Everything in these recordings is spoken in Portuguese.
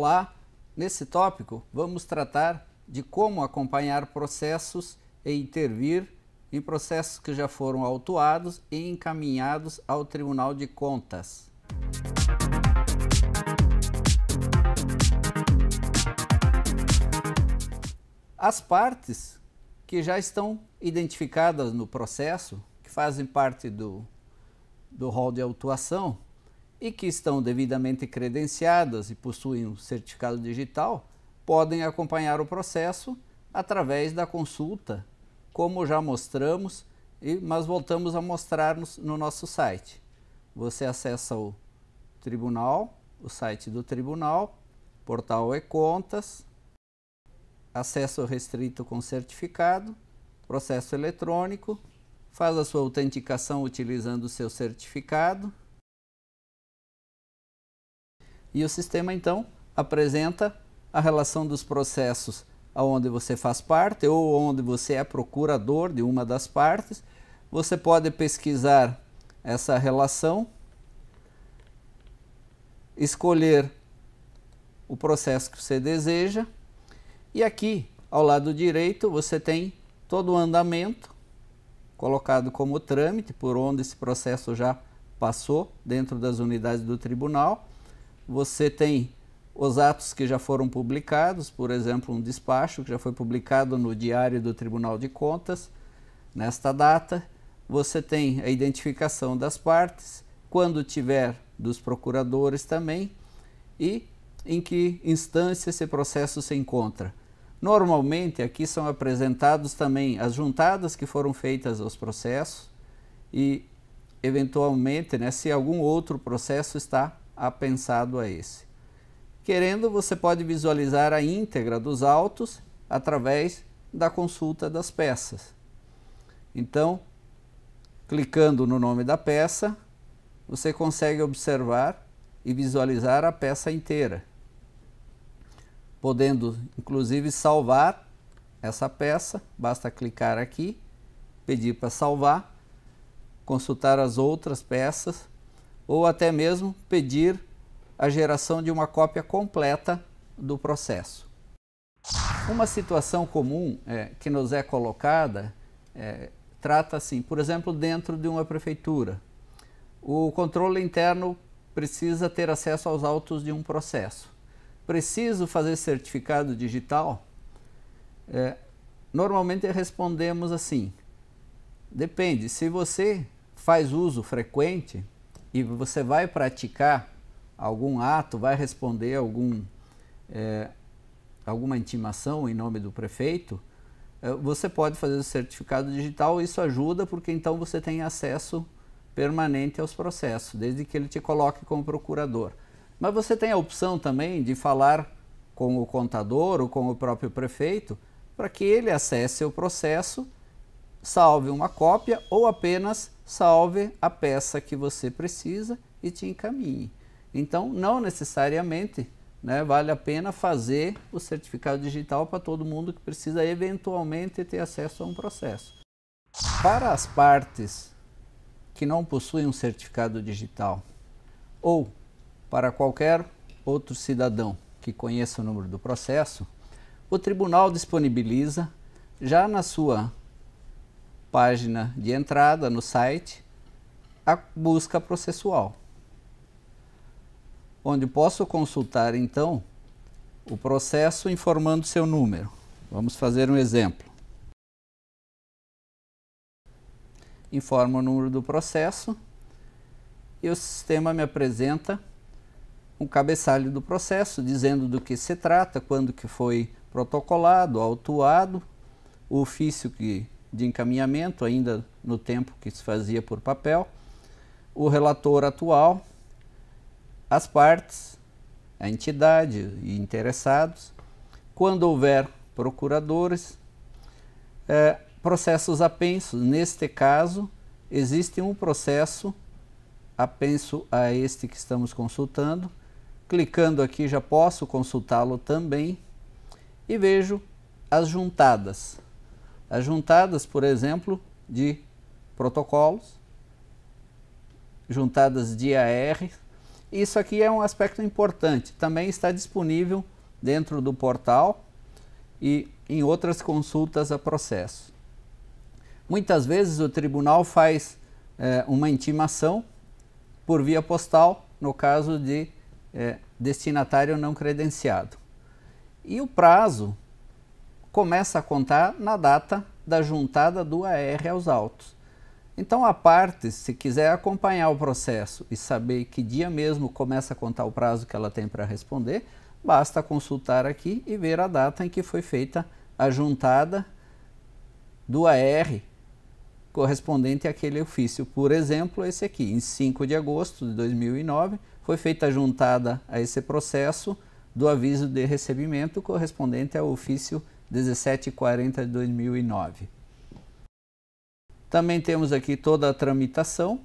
Olá! Nesse tópico, vamos tratar de como acompanhar processos e intervir em processos que já foram autuados e encaminhados ao Tribunal de Contas. As partes que já estão identificadas no processo, que fazem parte do rol de autuação e que estão devidamente credenciadas e possuem um certificado digital, podem acompanhar o processo através da consulta, como já mostramos, mas voltamos a mostrar no nosso site. Você acessa o tribunal, o site do tribunal, portal e-contas, acesso restrito com certificado, processo eletrônico, faz a sua autenticação utilizando o seu certificado e o sistema então apresenta a relação dos processos onde você faz parte ou onde você é procurador de uma das partes. Você pode pesquisar essa relação, escolher o processo que você deseja e aqui ao lado direito você tem todo o andamento colocado como trâmite, por onde esse processo já passou dentro das unidades do tribunal. Você tem os atos que já foram publicados, por exemplo, um despacho que já foi publicado no Diário do Tribunal de Contas, nesta data. Você tem a identificação das partes, quando tiver dos procuradores também, e em que instância esse processo se encontra. Normalmente aqui são apresentados também as juntadas que foram feitas aos processos e, eventualmente, se algum outro processo está apensado a esse. Querendo, você pode visualizar a íntegra dos autos através da consulta das peças. Então, clicando no nome da peça, você consegue observar e visualizar a peça inteira, podendo inclusive salvar essa peça. Basta clicar aqui, pedir para salvar, consultar as outras peças ou até mesmo pedir a geração de uma cópia completa do processo. Uma situação comum que nos é colocada trata-se, por exemplo, dentro de uma prefeitura. O controle interno precisa ter acesso aos autos de um processo. Preciso fazer certificado digital? Normalmente respondemos assim: depende. Se você faz uso frequente e você vai praticar algum ato, vai responder alguma intimação em nome do prefeito, você pode fazer o certificado digital. Isso ajuda porque então você tem acesso permanente aos processos, desde que ele te coloque como procurador. Mas você tem a opção também de falar com o contador ou com o próprio prefeito para que ele acesse o processo, salve uma cópia ou apenas salve a peça que você precisa e te encaminhe. Então, não necessariamente vale a pena fazer o certificado digital para todo mundo que precisa eventualmente ter acesso a um processo. Para as partes que não possuem um certificado digital ou para qualquer outro cidadão que conheça o número do processo, o tribunal disponibiliza já na sua página de entrada no site a busca processual, onde posso consultar então o processo informando seu número. Vamos fazer um exemplo. Informo o número do processo e o sistema me apresenta um cabeçalho do processo dizendo do que se trata, quando que foi protocolado, autuado, o ofício de encaminhamento ainda no tempo que se fazia por papel, o relator atual, as partes, a entidade e interessados, quando houver procuradores, processos apensos. Neste caso, existe um processo apenso a este que estamos consultando. Clicando aqui já posso consultá-lo também e vejo as juntadas. As juntadas, por exemplo, de protocolos, juntadas de AR, Isso aqui é um aspecto importante, também está disponível dentro do portal e em outras consultas a processo. Muitas vezes o tribunal faz uma intimação por via postal, no caso de destinatário não credenciado. E o prazo começa a contar na data da juntada do AR aos autos. Então a parte, se quiser acompanhar o processo e saber que dia mesmo começa a contar o prazo que ela tem para responder, basta consultar aqui e ver a data em que foi feita a juntada do AR correspondente àquele ofício. Por exemplo, esse aqui, em 5 de agosto de 2009, foi feita a juntada a esse processo do aviso de recebimento correspondente ao ofício 1740 de 2009. Também temos aqui toda a tramitação,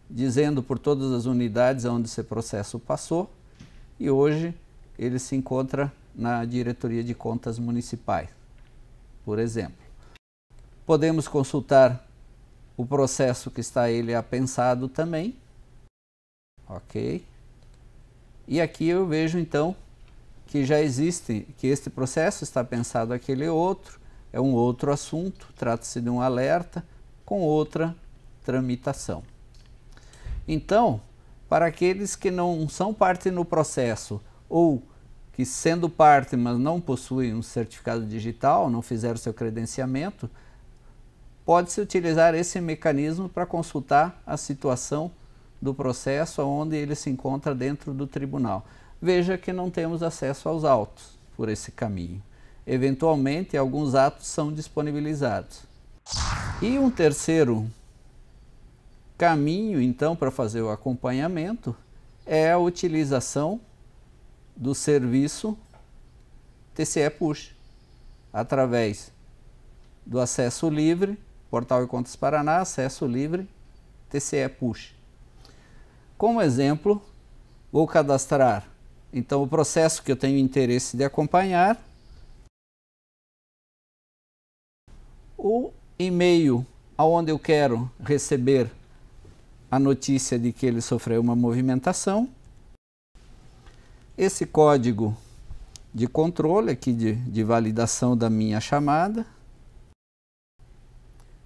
dizendo por todas as unidades onde esse processo passou, e hoje ele se encontra na Diretoria de Contas Municipais, por exemplo. Podemos consultar o processo que está ele apensado também. Ok. E aqui eu vejo então que já existe, que este processo está pensado aquele outro, é um outro assunto, trata-se de um alerta com outra tramitação. Então, para aqueles que não são parte no processo ou que sendo parte, mas não possuem um certificado digital, não fizeram seu credenciamento, pode-se utilizar esse mecanismo para consultar a situação do processo onde ele se encontra dentro do tribunal. Veja que não temos acesso aos autos por esse caminho. Eventualmente, alguns atos são disponibilizados. E um terceiro caminho, então, para fazer o acompanhamento é a utilização do serviço TCE Push, através do acesso livre, Portal e Contas Paraná, acesso livre, TCE Push. Como exemplo, vou cadastrar então o processo que eu tenho interesse de acompanhar, o e-mail aonde eu quero receber a notícia de que ele sofreu uma movimentação, esse código de controle aqui de validação da minha chamada,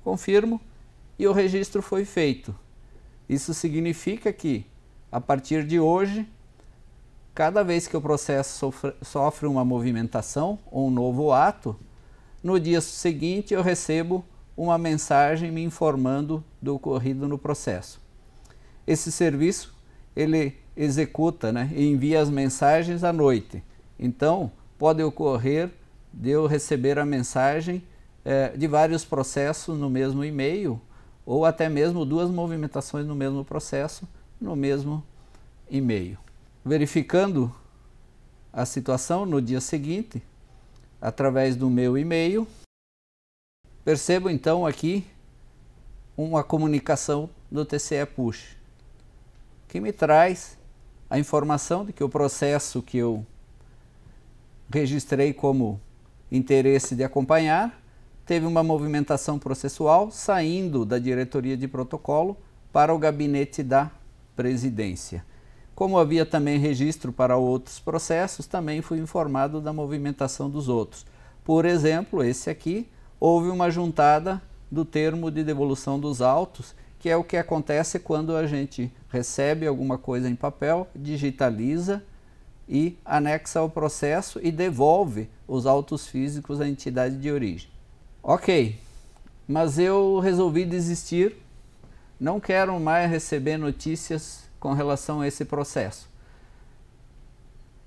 confirmo e o registro foi feito. Isso significa que a partir de hoje, cada vez que o processo sofre uma movimentação ou um novo ato, no dia seguinte eu recebo uma mensagem me informando do ocorrido no processo. Esse serviço ele executa, e envia as mensagens à noite. Então pode ocorrer de eu receber a mensagem de vários processos no mesmo e-mail, ou até mesmo 2 movimentações no mesmo processo, no mesmo e-mail. Verificando a situação no dia seguinte, através do meu e-mail, percebo então aqui uma comunicação do TCE Push, que me traz a informação de que o processo que eu registrei como interesse de acompanhar teve uma movimentação processual saindo da diretoria de protocolo para o gabinete da presidência. Como havia também registro para outros processos, também fui informado da movimentação dos outros. Por exemplo, esse aqui, houve uma juntada do termo de devolução dos autos, que é o que acontece quando a gente recebe alguma coisa em papel, digitaliza e anexa ao processo e devolve os autos físicos à entidade de origem. Ok, mas eu resolvi desistir, não quero mais receber notícias com relação a esse processo.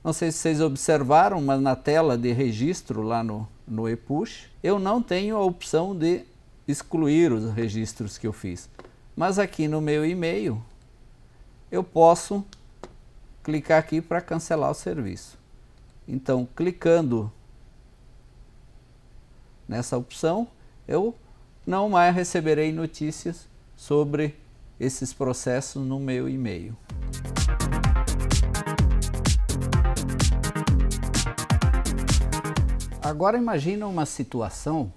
Não sei se vocês observaram, mas na tela de registro lá no ePush, eu não tenho a opção de excluir os registros que eu fiz. Mas aqui no meu e-mail, eu posso clicar aqui para cancelar o serviço. Então, clicando nessa opção, eu não mais receberei notícias sobre esses processos no meu e-mail. Agora imagina uma situação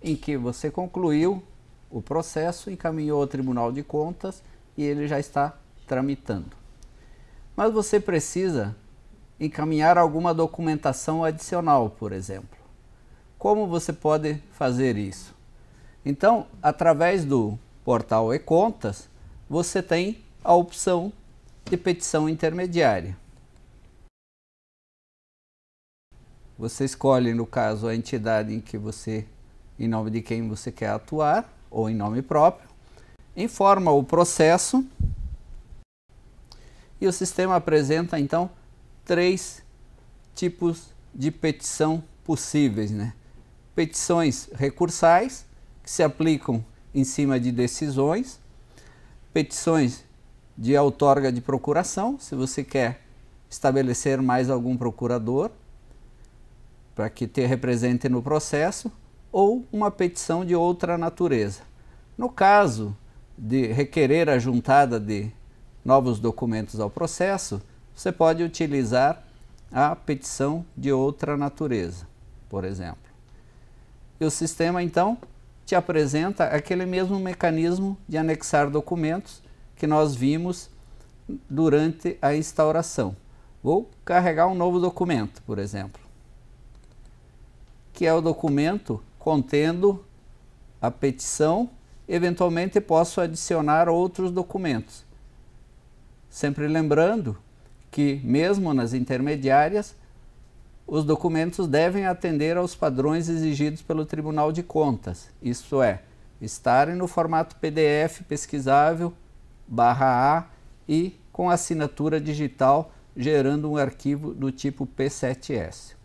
em que você concluiu o processo, encaminhou ao Tribunal de Contas e ele já está tramitando. mas você precisa encaminhar alguma documentação adicional, por exemplo. Como você pode fazer isso? Então, através do portal e-Contas, você tem a opção de petição intermediária. Você escolhe, no caso, a entidade em nome de quem você quer atuar, ou em nome próprio, informa o processo e o sistema apresenta, então, 3 tipos de petição possíveis, né? Petições recursais, que se aplicam em cima de decisões, petições de outorga de procuração, se você quer estabelecer mais algum procurador para que te represente no processo, ou uma petição de outra natureza. No caso de requerer a juntada de novos documentos ao processo, você pode utilizar a petição de outra natureza, por exemplo. E o sistema, então, te apresenta aquele mesmo mecanismo de anexar documentos que nós vimos durante a instauração. Vou carregar um novo documento, por exemplo, que é o documento contendo a petição. Eventualmente posso adicionar outros documentos. Sempre lembrando que, mesmo nas intermediárias, os documentos devem atender aos padrões exigidos pelo Tribunal de Contas, isto é, estarem no formato PDF pesquisável /A e com assinatura digital, gerando um arquivo do tipo P7S.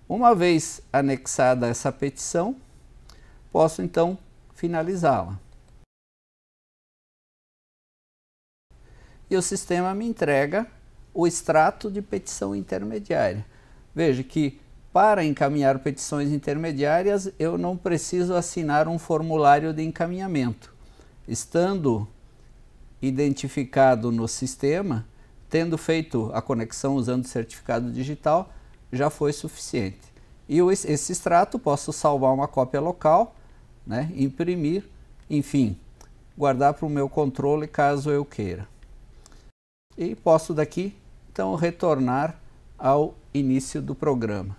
Uma vez anexada essa petição, posso então finalizá-la. E o sistema me entrega o extrato de petição intermediária. Veja que para encaminhar petições intermediárias eu não preciso assinar um formulário de encaminhamento. Estando identificado no sistema, tendo feito a conexão usando certificado digital, já foi suficiente. E esse extrato posso salvar uma cópia local, né, imprimir, enfim, guardar para o meu controle caso eu queira. E posso daqui, então, retornar ao início do programa.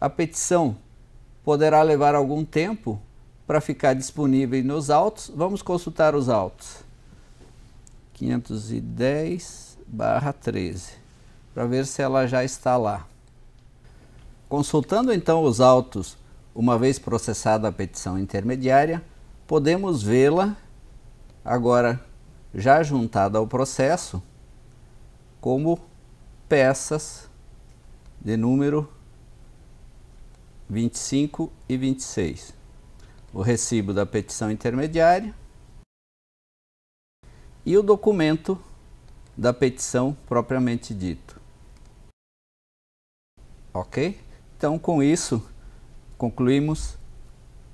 A petição poderá levar algum tempo para ficar disponível nos autos. Vamos consultar os autos. 510/13, para ver se ela já está lá. Consultando então os autos, uma vez processada a petição intermediária, podemos vê-la agora já juntada ao processo como peças de número 25 e 26. O recibo da petição intermediária e o documento da petição propriamente dito. Ok? Então, com isso, concluímos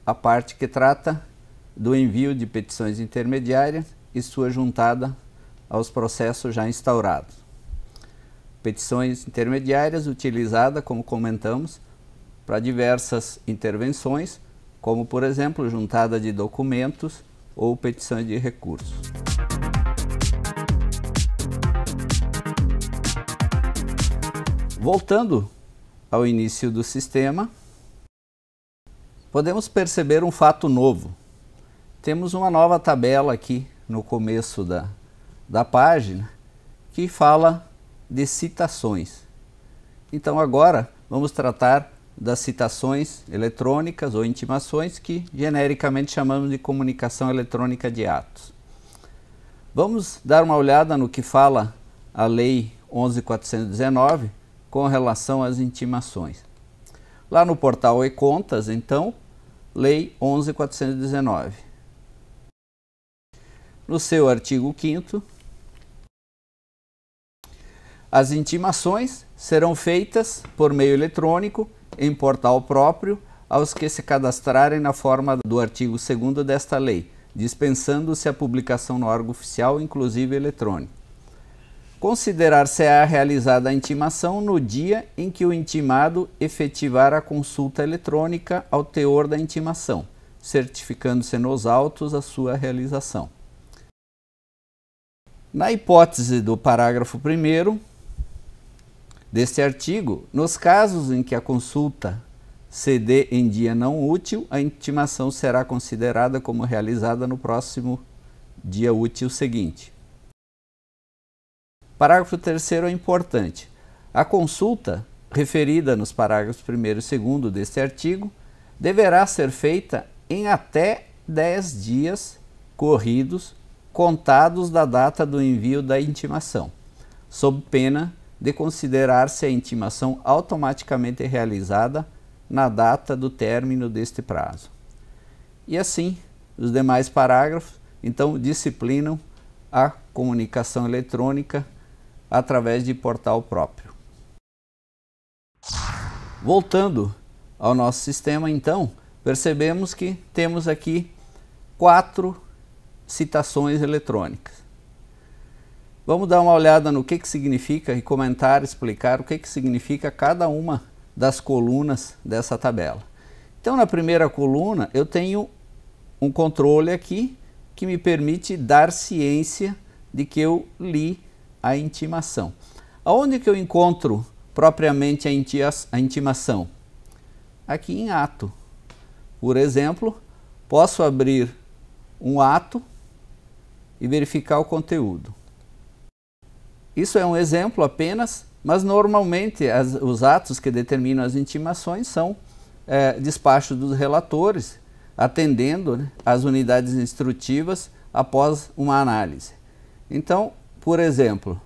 a parte que trata do envio de petições intermediárias e sua juntada aos processos já instaurados. Petições intermediárias utilizadas, como comentamos, para diversas intervenções, como, por exemplo, juntada de documentos ou petições de recursos. Voltando ao início do sistema, podemos perceber um fato novo. Temos uma nova tabela aqui no começo da página que fala de citações. Então agora vamos tratar das citações eletrônicas ou intimações que genericamente chamamos de comunicação eletrônica de atos. Vamos dar uma olhada no que fala a Lei 11.419 com relação às intimações. Lá no portal e-Contas, então, Lei 11.419. No seu artigo 5º, as intimações serão feitas por meio eletrônico em portal próprio aos que se cadastrarem na forma do artigo 2º desta lei, dispensando-se a publicação no órgão oficial, inclusive eletrônico. Considerar-se-á realizada a intimação no dia em que o intimado efetivar a consulta eletrônica ao teor da intimação, certificando-se nos autos a sua realização. Na hipótese do parágrafo 1º deste artigo, nos casos em que a consulta se dê em dia não útil, a intimação será considerada como realizada no próximo dia útil seguinte. Parágrafo 3º é importante. A consulta referida nos parágrafos 1º e 2º deste artigo deverá ser feita em até 10 dias corridos, contados da data do envio da intimação, sob pena de considerar-se a intimação automaticamente realizada na data do término deste prazo. E assim, os demais parágrafos, então, disciplinam a comunicação eletrônica através de portal próprio. Voltando ao nosso sistema, então, percebemos que temos aqui 4 citações eletrônicas. Vamos dar uma olhada no que significa e comentar, explicar o que significa cada uma das colunas dessa tabela. Então, na primeira coluna, eu tenho um controle aqui que me permite dar ciência de que eu li a intimação. Aonde que eu encontro propriamente a intimação? Aqui em ato. Por exemplo, posso abrir um ato e verificar o conteúdo. Isso é um exemplo apenas, mas normalmente os atos que determinam as intimações são despachos dos relatores, atendendo às unidades instrutivas após uma análise. Então, por exemplo,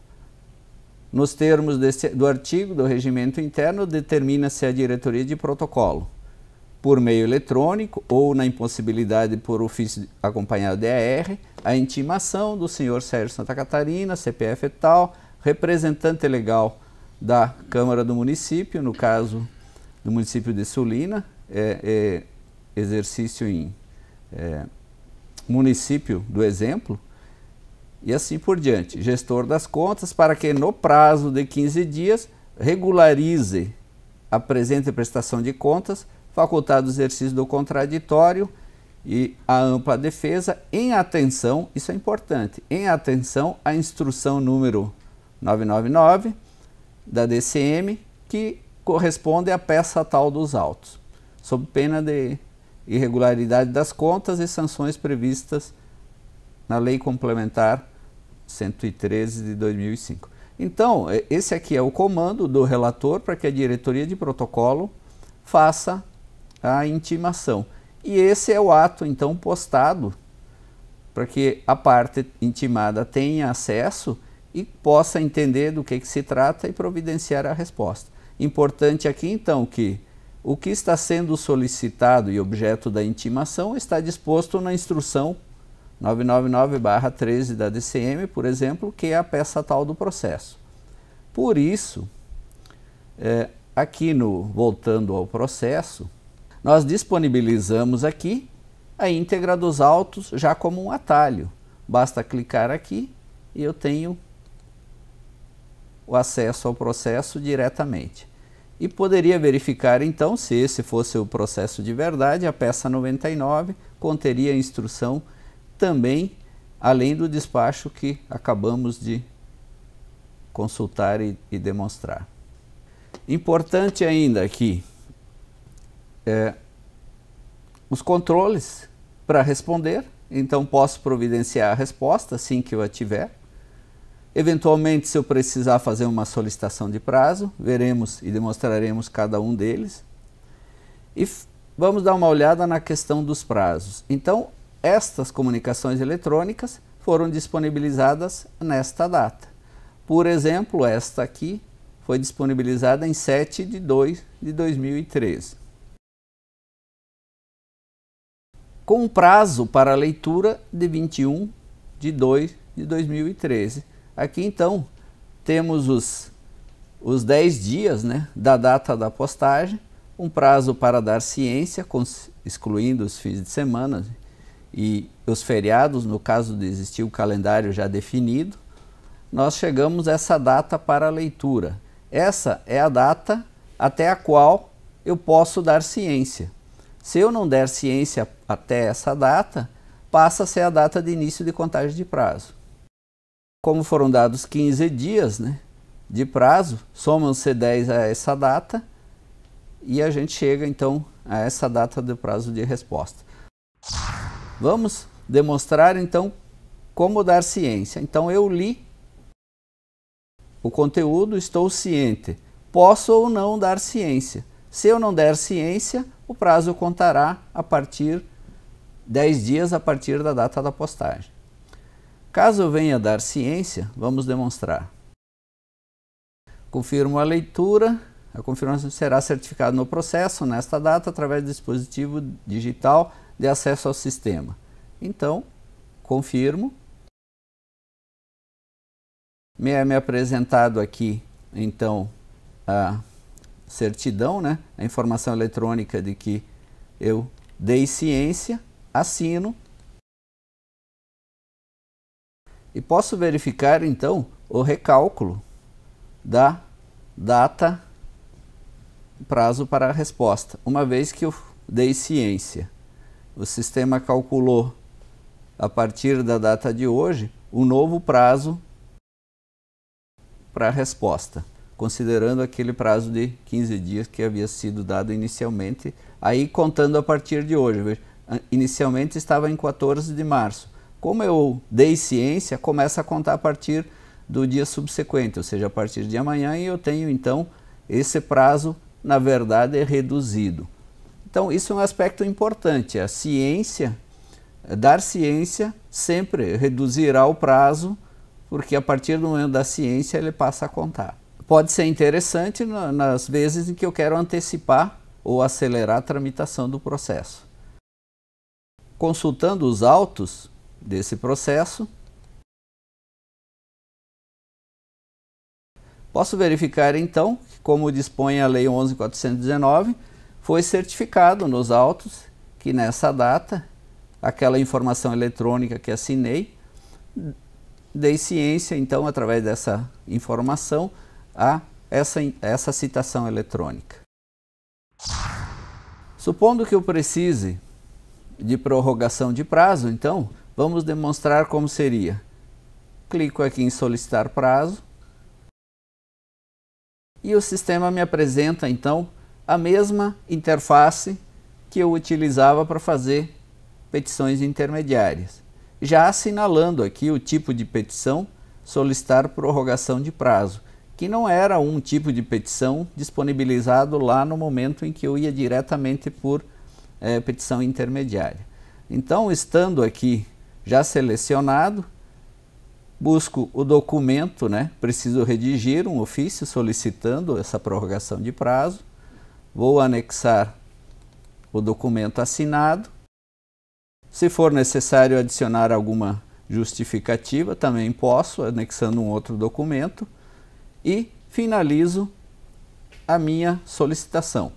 nos termos do artigo do regimento interno, determina-se a diretoria de protocolo por meio eletrônico ou na impossibilidade por ofício acompanhado de AR, a intimação do senhor Sérgio Santa Catarina, CPF e tal, representante legal da Câmara do município, no caso do município de Sulina, exercício em município do exemplo, e assim por diante. Gestor das contas, para que no prazo de 15 dias regularize a presente prestação de contas, facultado o exercício do contraditório e a ampla defesa, em atenção, isso é importante, em atenção à instrução número 999 da DCM, que corresponde à peça tal dos autos, sob pena de irregularidade das contas e sanções previstas na Lei Complementar 113 de 2005. Então, esse aqui é o comando do relator para que a diretoria de protocolo faça a intimação. E esse é o ato, então, postado para que a parte intimada tenha acesso e possa entender do que se trata e providenciar a resposta. Importante aqui, então, que o que está sendo solicitado e objeto da intimação está disposto na instrução 999/13 da DCM, por exemplo, que é a peça tal do processo. Por isso, aqui voltando ao processo, nós disponibilizamos aqui a íntegra dos autos já como um atalho. Basta clicar aqui e eu tenho o acesso ao processo diretamente. E poderia verificar então, se esse fosse o processo de verdade, a peça 99 conteria a instrução também, além do despacho que acabamos de consultar e demonstrar. Importante ainda aqui, os controles para responder, então posso providenciar a resposta assim que eu a tiver. Eventualmente, se eu precisar fazer uma solicitação de prazo, veremos e demonstraremos cada um deles. E vamos dar uma olhada na questão dos prazos. Então, estas comunicações eletrônicas foram disponibilizadas nesta data. Por exemplo, esta aqui foi disponibilizada em 7/2/2013. Com prazo para leitura de 21/2/2013. Aqui então temos os 10 dias, né, da data da postagem, um prazo para dar ciência, excluindo os fins de semana e os feriados, no caso de existir o calendário já definido. Nós chegamos a essa data para a leitura. Essa é a data até a qual eu posso dar ciência. Se eu não der ciência até essa data, passa a ser a data de início de contagem de prazo. como foram dados 15 dias, né, de prazo, somam-se 10 a essa data e a gente chega então a essa data do prazo de resposta. Vamos demonstrar então como dar ciência. Então eu li o conteúdo, estou ciente. Posso ou não dar ciência. Se eu não der ciência, o prazo contará a partir 10 dias a partir da data da postagem. Caso eu venha dar ciência, vamos demonstrar. Confirmo a leitura. A confirmação será certificada no processo, nesta data, através do dispositivo digital de acesso ao sistema. Então, confirmo. Me é apresentado aqui, então, a certidão, né? A informação eletrônica de que eu dei ciência, assino. E posso verificar, então, o recálculo da data, prazo para a resposta. Uma vez que eu dei ciência, o sistema calculou, a partir da data de hoje, um novo prazo para a resposta, considerando aquele prazo de 15 dias que havia sido dado inicialmente, aí contando a partir de hoje. Inicialmente estava em 14 de março. Como eu dei ciência, começa a contar a partir do dia subsequente, ou seja, a partir de amanhã, e eu tenho então esse prazo, na verdade, reduzido. Então isso é um aspecto importante. A ciência, dar ciência sempre reduzirá o prazo, porque a partir do momento da ciência ele passa a contar. Pode ser interessante nas vezes em que eu quero antecipar ou acelerar a tramitação do processo. Consultando os autos desse processo, posso verificar então que, como dispõe a Lei 11.419, foi certificado nos autos que nessa data, aquela informação eletrônica que assinei, dei ciência então, através dessa informação, a essa citação eletrônica. Supondo que eu precise de prorrogação de prazo, então, vamos demonstrar como seria. Clico aqui em solicitar prazo e o sistema me apresenta, então, a mesma interface que eu utilizava para fazer petições intermediárias, já assinalando aqui o tipo de petição, solicitar prorrogação de prazo, que não era um tipo de petição disponibilizado lá no momento em que eu ia diretamente por petição intermediária. Então, estando aqui já selecionado, busco o documento, né? Preciso redigir um ofício solicitando essa prorrogação de prazo, vou anexar o documento assinado. Se for necessário adicionar alguma justificativa, também posso, anexando um outro documento, e finalizo a minha solicitação.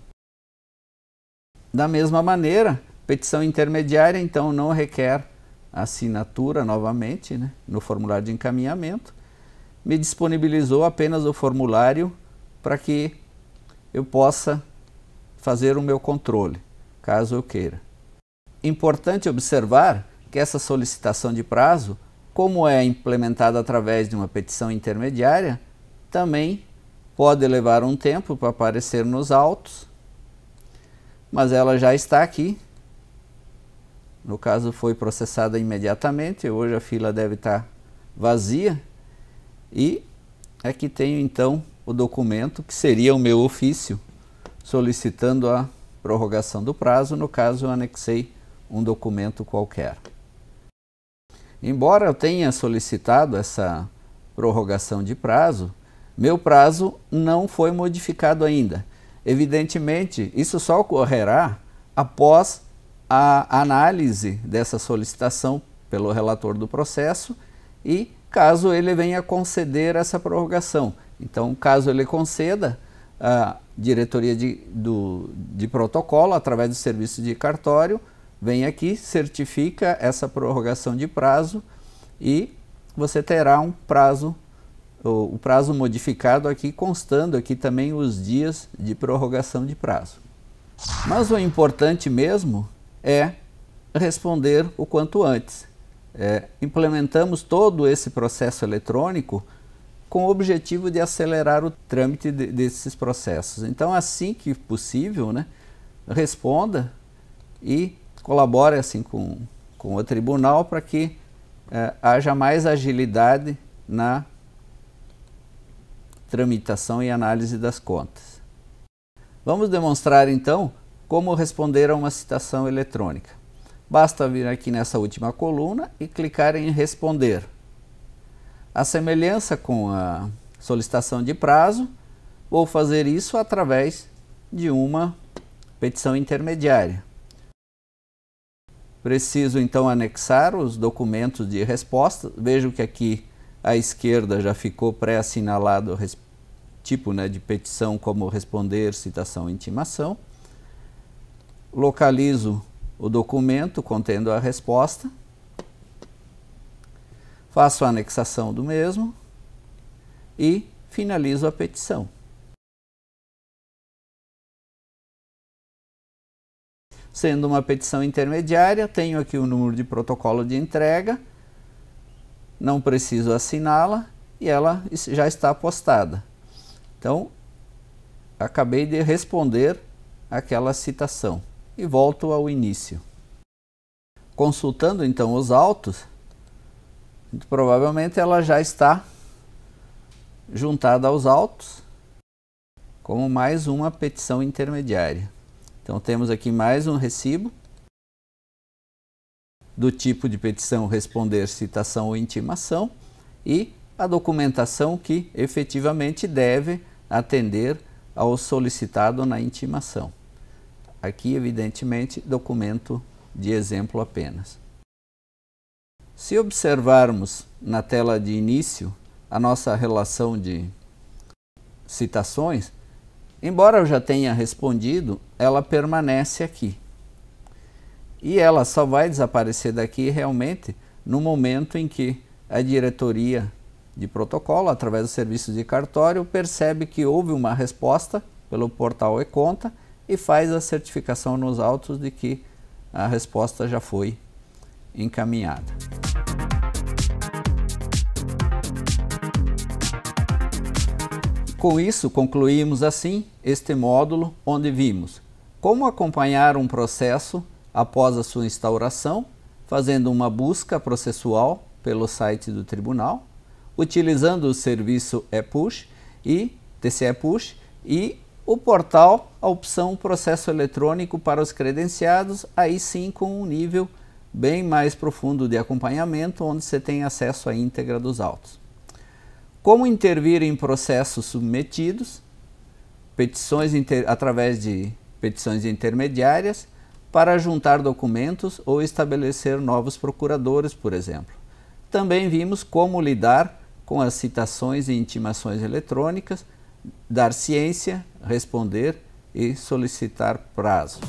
Da mesma maneira, petição intermediária, então, não requer assinatura novamente, né, no formulário de encaminhamento. Me disponibilizou apenas o formulário para que eu possa fazer o meu controle, caso eu queira. Importante observar que essa solicitação de prazo, como é implementada através de uma petição intermediária, também pode levar um tempo para aparecer nos autos, mas ela já está aqui. No caso, foi processada imediatamente, hoje a fila deve estar vazia, e aqui tenho então o documento que seria o meu ofício solicitando a prorrogação do prazo. No caso, eu anexei um documento qualquer. Embora eu tenha solicitado essa prorrogação de prazo, meu prazo não foi modificado ainda. Evidentemente, isso só ocorrerá após a análise dessa solicitação pelo relator do processo e caso ele venha conceder essa prorrogação. Então, caso ele conceda, a diretoria de protocolo, através do serviço de cartório, vem aqui, certifica essa prorrogação de prazo e você terá um prazo, o prazo modificado aqui, constando aqui também os dias de prorrogação de prazo. Mas o importante mesmo é responder o quanto antes. implementamos todo esse processo eletrônico com o objetivo de acelerar o trâmite desses processos. Então, assim que possível, né, responda e colabore assim com o tribunal para que haja mais agilidade na tramitação e análise das contas. Vamos demonstrar então como responder a uma citação eletrônica. Basta vir aqui nessa última coluna e clicar em responder. A semelhança com a solicitação de prazo, vou fazer isso através de uma petição intermediária. Preciso então anexar os documentos de resposta. Vejo que aqui à esquerda já ficou pré-assinalado o tipo, né, de petição como responder, citação e intimação. Localizo o documento contendo a resposta. Faço a anexação do mesmo e finalizo a petição. Sendo uma petição intermediária, tenho aqui o número de protocolo de entrega, não preciso assiná-la e ela já está postada. Então, acabei de responder aquela citação e volto ao início. Consultando então os autos, provavelmente ela já está juntada aos autos como mais uma petição intermediária. Então temos aqui mais um recibo do tipo de petição responder, citação ou intimação e a documentação que efetivamente deve atender ao solicitado na intimação. Aqui, evidentemente, documento de exemplo apenas. Se observarmos na tela de início a nossa relação de citações, embora eu já tenha respondido, ela permanece aqui. E ela só vai desaparecer daqui realmente no momento em que a diretoria de protocolo, através do serviço de cartório, percebe que houve uma resposta pelo portal e-Conta e faz a certificação nos autos de que a resposta já foi encaminhada. Com isso, concluímos assim este módulo onde vimos como acompanhar um processo após a sua instauração, fazendo uma busca processual pelo site do tribunal, utilizando o serviço ePush e TCE Push e o portal, a opção processo eletrônico para os credenciados, aí sim com um nível bem mais profundo de acompanhamento, onde você tem acesso à íntegra dos autos. Como intervir em processos submetidos, através de petições intermediárias, para juntar documentos ou estabelecer novos procuradores, por exemplo. Também vimos como lidar com as citações e intimações eletrônicas, dar ciência, responder e solicitar prazo.